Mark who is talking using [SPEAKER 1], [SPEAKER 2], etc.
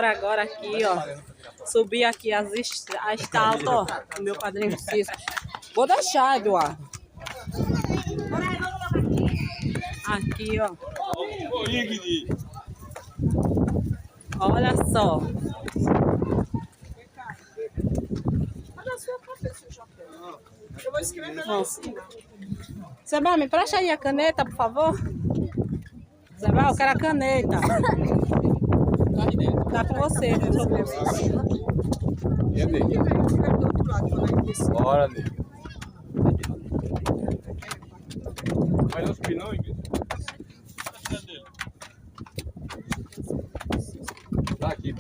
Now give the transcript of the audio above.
[SPEAKER 1] agora aqui, ó. Subir aqui a estalta, ó. Do meu padrinho Cisco. Vou deixar, Eduardo. Aqui, ó. Olha só.
[SPEAKER 2] Eu vou escrever lá em cima.
[SPEAKER 1] Zebal, me presta aí a caneta, por favor. Zebal, eu quero a caneta. Tá com você, meu socorro.
[SPEAKER 3] Bora, nega. Mas os pilões, tá aqui.